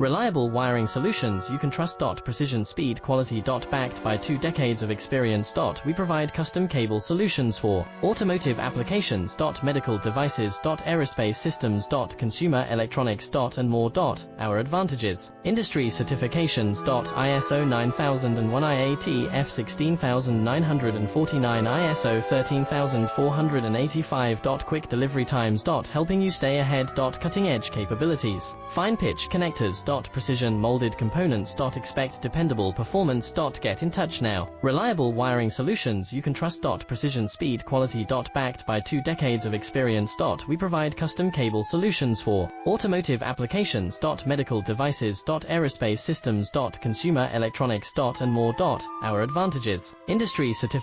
Reliable wiring solutions you can trust. Precision, speed, quality. Backed by 2 decades of experience. We provide custom cable solutions for automotive applications. Medical devices. Aerospace systems. Consumer electronics. And more. Our advantages: industry certifications. ISO 9001 IAT F16949 ISO 13485. Quick delivery times. Helping you stay ahead. Cutting edge capabilities: fine pitch connectors. Precision molded components. Expect dependable performance. Get in touch now. Reliable wiring solutions you can trust. Precision, speed, quality. Backed by 2 decades of experience. We provide custom cable solutions for automotive applications. Medical devices. Aerospace systems. Consumer electronics. And more. Our advantages: industry certifications.